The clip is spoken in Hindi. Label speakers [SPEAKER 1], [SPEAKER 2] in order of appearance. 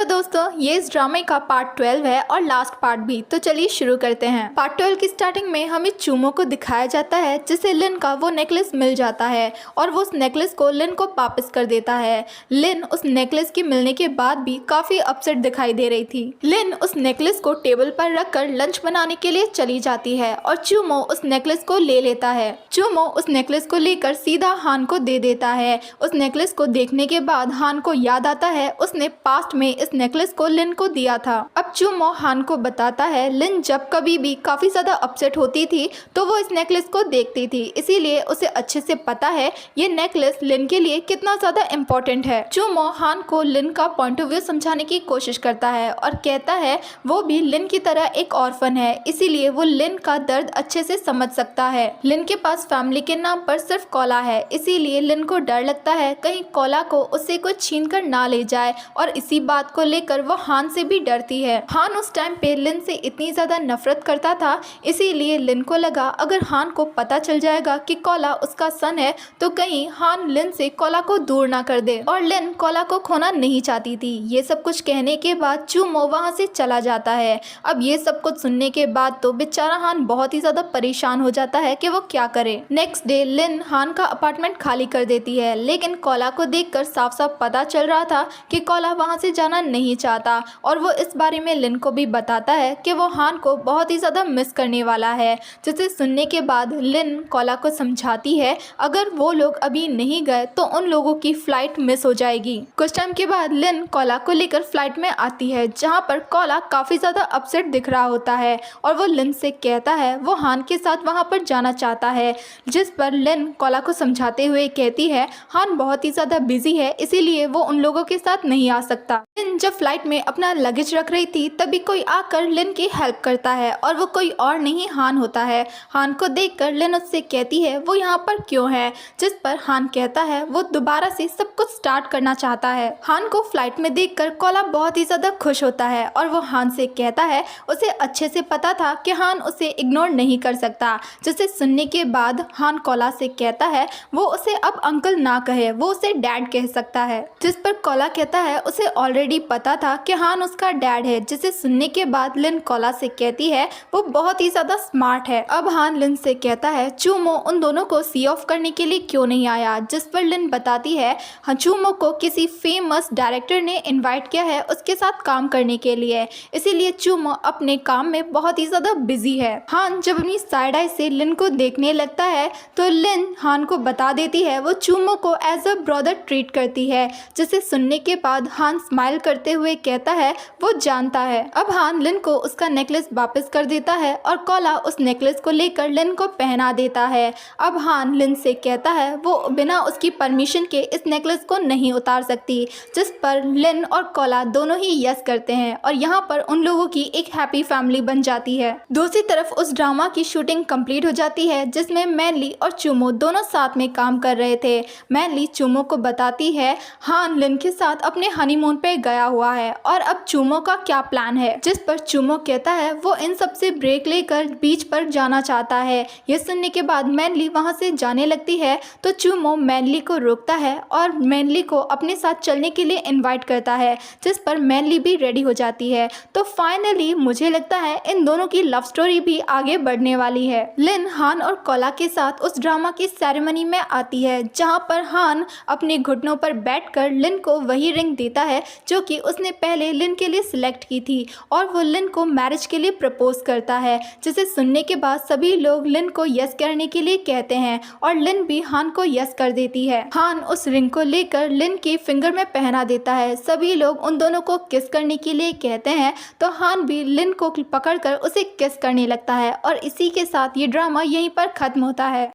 [SPEAKER 1] दोस्तों, ये इस ड्रामे का पार्ट 12 है और लास्ट पार्ट भी। तो चलिए शुरू करते हैं। पार्ट 12 की स्टार्टिंग में हमें चूमो को दिखाया जाता है जिसे लिन का वो नेकलेस मिल जाता है और वो उस नेकलेस को लिन को वापस कर देता है। लिन उस नेकलेस के मिलने के बाद भी काफी अपसेट दिखाई दे रही थी। लिन उस नेकलेस को टेबल पर रखकर लंच बनाने के लिए चली जाती है और चूमो उस नेकलेस को ले लेता है। चूमो उस नेकलेस को लेकर सीधा हान को दे देता है। उस नेकलेस को देखने के बाद हान को याद आता है उसने पास्ट में इस नेकलेस को लिन को दिया था। अब चूमो हान को बताता है लिन जब कभी भी काफी ज्यादा अपसेट होती थी तो वो इस नेकलेस को देखती थी, इसीलिए उसे अच्छे से पता है ये नेकलेस लिन के लिए कितना ज्यादा इम्पोर्टेंट है। चूमो हान को लिन का पॉइंट ऑफ व्यू समझाने की कोशिश करता है और कहता है वो भी लिन की तरह एक ऑर्फन है, इसीलिए वो लिन का दर्द अच्छे से समझ सकता है। लिन के पास फैमिली के नाम पर सिर्फ कोला है, इसीलिए लिन को डर लगता है कहीं कोला को उससे कुछ छीन कर ना ले जाए और इसी बात को लेकर वो हान से भी डरती है। हान उस टाइम पे लिन से इतनी ज्यादा नफरत करता था, इसीलिए लिन को लगा अगर हान को पता चल जाएगा कि कोला उसका सन है तो कहीं हान लिन से कोला को दूर ना कर दे, और लिन कोला को खोना नहीं चाहती थी। ये सब कुछ कहने के बाद चूमो वहाँ से चला जाता है। अब ये सब कुछ सुनने के बाद तो बेचारा हान बहुत ही ज्यादा परेशान हो जाता है कि वो क्या करे। नेक्स्ट डे लिन हान का अपार्टमेंट खाली कर देती है, लेकिन कोला को देखकर साफ साफ पता चल रहा था कि कोला वहाँ से जाना नहीं चाहता और वो इस बारे में लिन को भी बताता है कि वो हान को बहुत ही ज़्यादा मिस करने वाला है। जिसे सुनने के बाद लिन कोला को समझाती है अगर वो लोग अभी नहीं गए तो उन लोगों की फ्लाइट मिस हो जाएगी। कुछ टाइम के बाद लिन कोला को लेकर फ्लाइट में आती है जहाँ पर कोला काफ़ी ज़्यादा अपसेट दिख रहा होता है और वो लिन से कहता है वो हान के साथ वहाँ पर जाना चाहता है, जिस पर लिन कोला को समझाते हुए कहती है हान बहुत ही ज़्यादा बिजी है इसीलिए वो उन लोगों के साथ नहीं आ सकता। लिन जब फ्लाइट में अपना लगेज रख रही थी तभी कोई आकर लिन की हेल्प करता है और वो कोई और नहीं हान होता है। हान को देखकर लिन उससे कहती है वो यहाँ पर क्यों है, जिस पर हान कहता है वो दोबारा से सब कुछ स्टार्ट करना चाहता है। हान को फ्लाइट में देखकर कोला बहुत ही ज़्यादा खुश होता है और वो हान से कहता है उसे अच्छे से पता था कि हान उसे इग्नोर नहीं कर सकता। जिसे सुनने के बाद हान कोला से कहता है वो उसे अब अंकल ना कहे, वो उसे डैड कह सकता है, जिस पर कोला कहता है उसे ऑलरेडी पता था कि हान उसका डैड है। जिसे सुनने के बाद लिन कोला से कहती है वो बहुत ही ज्यादा स्मार्ट है। अब हान लिन से कहता है चूमो उन दोनों को सी ऑफ करने के लिए क्यों नहीं आया, जिस पर लिन बताती है हाँ चूमो को किसी फेमस डायरेक्टर ने इनवाइट किया है उसके साथ काम करने के लिए, इसीलिए चूमो अपने काम में बहुत ही ज्यादा बिजी है। हान जब अपनी साइड आई से लिन को देखने लगता है तो लिन हान को बता देती है वो चूमो को एज अ ब्रदर ट्रीट करती है। जिसे सुनने के बाद हान स्माइल करते हुए कहता है वो जानता है। अब हान लिन को उसका नेकलेस वापस कर देता है और कोला उस नेकलेस को लेकर लिन को पहना देता है। अब हान लिन से कहता है वो बिना उसकी परमिशन के इस नेकलेस को नहीं उतार सकती, जिस पर लिन और कोला दोनों ही यस करते हैं और यहाँ पर उन लोगों की एक हैप्पी फैमिली बन जाती है। दूसरी तरफ उस ड्रामा की शूटिंग कंप्लीट हो जाती है जिसमें मैनली और चूमो दोनों साथ में काम कर रहे थे। मैनली चूमो को बताती है हान लिन के साथ अपने हनीमून पे गया हुआ है और अब चूमो का क्या प्लान है, जिस पर चूमो कहता है वो इन सब से ब्रेक लेकर बीच पर जाना चाहता है। यह सुनने के बाद मैनली वहां से जाने लगती है तो चूमो मैनली को रोकता है और मैनली को अपने साथ चलने के लिए इनवाइट करता है, जिस पर मैनली भी रेडी हो जाती है। तो फाइनली मुझे लगता है इन दोनों की लव स्टोरी भी आगे बढ़ने वाली है। लिन हान और कोला के साथ उस ड्रामा की सेरेमनी में आती है जहाँ पर हान अपने घुटनों पर बैठकर लिन को वही रिंग देता है जो कि उसने पहले लिन के लिए सिलेक्ट की थी और वो लिन को मैरिज के लिए प्रपोज करता है। जिसे सुनने के बाद सभी लोग लिन को यस करने के लिए कहते हैं और लिन भी हान को यस कर देती है। हान उस रिंग को लेकर लिन की फिंगर में पहना देता है। सभी लोग उन दोनों को किस करने के लिए कहते हैं तो हान भी लिन को पकड़कर उसे किस करने लगता है और इसी के साथ ये ड्रामा यहीं पर खत्म होता है।